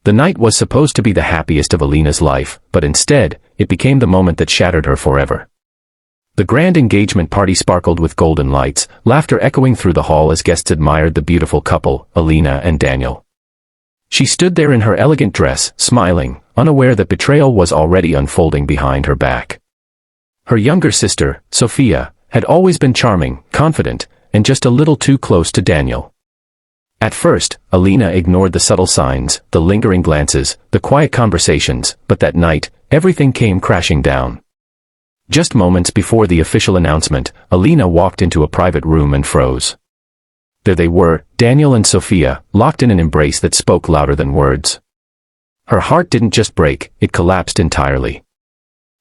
The night was supposed to be the happiest of Alina's life, but instead, it became the moment that shattered her forever. The grand engagement party sparkled with golden lights, laughter echoing through the hall as guests admired the beautiful couple, Alina and Daniel. She stood there in her elegant dress, smiling, unaware that betrayal was already unfolding behind her back. Her younger sister, Sophia, had always been charming, confident, and just a little too close to Daniel. At first, Alina ignored the subtle signs, the lingering glances, the quiet conversations, but that night, everything came crashing down. Just moments before the official announcement, Alina walked into a private room and froze. There they were, Daniel and Sophia, locked in an embrace that spoke louder than words. Her heart didn't just break, it collapsed entirely.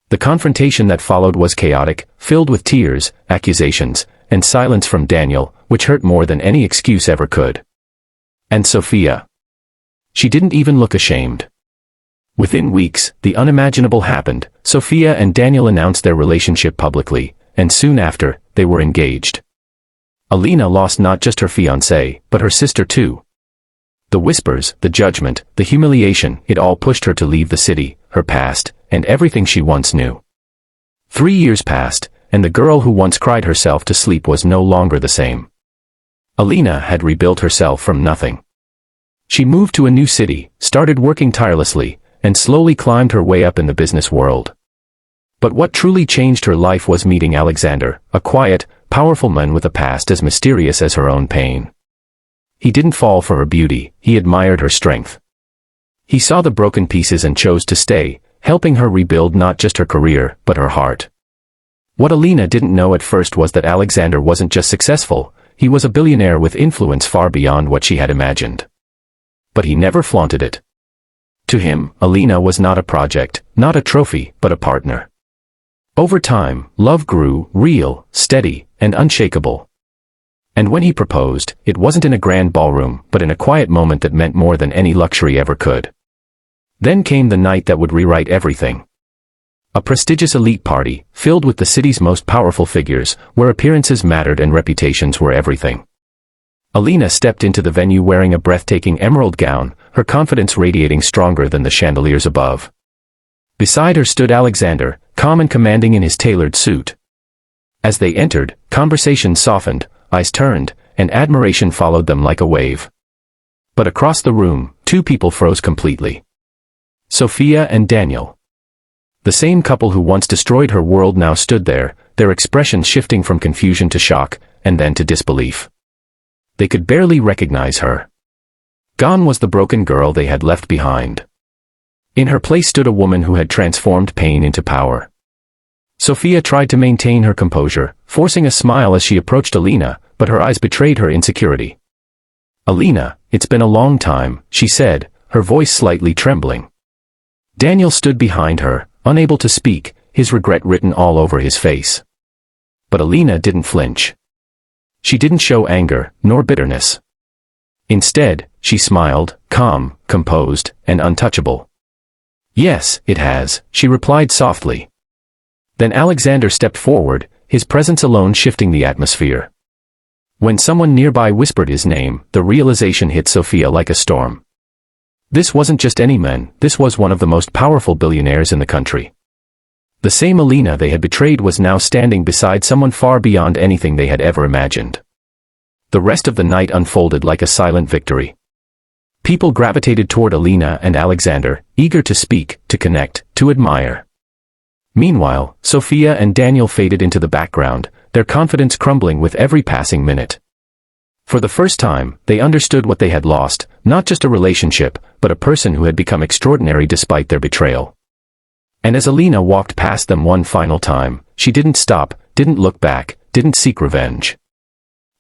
The confrontation that followed was chaotic, filled with tears, accusations, and silence from Daniel, which hurt more than any excuse ever could. And Sophia. She didn't even look ashamed. Within weeks, the unimaginable happened. Sophia and Daniel announced their relationship publicly, and soon after, they were engaged. Alina lost not just her fiancé, but her sister too. The whispers, the judgment, the humiliation, it all pushed her to leave the city, her past, and everything she once knew. 3 years passed, and the girl who once cried herself to sleep was no longer the same. Alina had rebuilt herself from nothing. She moved to a new city, started working tirelessly, and slowly climbed her way up in the business world. But what truly changed her life was meeting Alexander, a quiet, powerful man with a past as mysterious as her own pain. He didn't fall for her beauty, he admired her strength. He saw the broken pieces and chose to stay, helping her rebuild not just her career, but her heart. What Alina didn't know at first was that Alexander wasn't just successful, he was a billionaire with influence far beyond what she had imagined. But he never flaunted it. To him, Alina was not a project, not a trophy, but a partner. Over time, love grew, real, steady, and unshakable. And when he proposed, it wasn't in a grand ballroom, but in a quiet moment that meant more than any luxury ever could. Then came the night that would rewrite everything. A prestigious elite party, filled with the city's most powerful figures, where appearances mattered and reputations were everything. Alina stepped into the venue wearing a breathtaking emerald gown, her confidence radiating stronger than the chandeliers above. Beside her stood Alexander, calm and commanding in his tailored suit. As they entered, conversation softened, eyes turned, and admiration followed them like a wave. But across the room, two people froze completely. Sophia and Daniel. The same couple who once destroyed her world now stood there, their expressions shifting from confusion to shock, and then to disbelief. They could barely recognize her. Gone was the broken girl they had left behind. In her place stood a woman who had transformed pain into power. Sophia tried to maintain her composure, forcing a smile as she approached Alina, but her eyes betrayed her insecurity. "Alina, it's been a long time," she said, her voice slightly trembling. Daniel stood behind her, unable to speak, his regret written all over his face. But Alina didn't flinch. She didn't show anger, nor bitterness. Instead, she smiled, calm, composed, and untouchable. "Yes, it has," she replied softly. Then Alexander stepped forward, his presence alone shifting the atmosphere. When someone nearby whispered his name, the realization hit Sophia like a storm. This wasn't just any man, this was one of the most powerful billionaires in the country. The same Alina they had betrayed was now standing beside someone far beyond anything they had ever imagined. The rest of the night unfolded like a silent victory. People gravitated toward Alina and Alexander, eager to speak, to connect, to admire. Meanwhile, Sophia and Daniel faded into the background, their confidence crumbling with every passing minute. For the first time, they understood what they had lost, not just a relationship, but a person who had become extraordinary despite their betrayal. And as Alina walked past them one final time, she didn't stop, didn't look back, didn't seek revenge.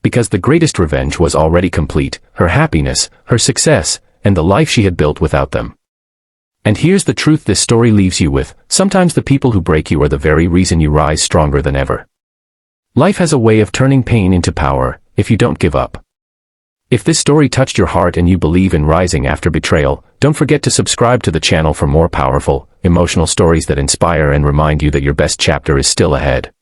Because the greatest revenge was already complete, her happiness, her success, and the life she had built without them. And here's the truth this story leaves you with: sometimes the people who break you are the very reason you rise stronger than ever. Life has a way of turning pain into power, if you don't give up. If this story touched your heart and you believe in rising after betrayal, don't forget to subscribe to the channel for more powerful, emotional stories that inspire and remind you that your best chapter is still ahead.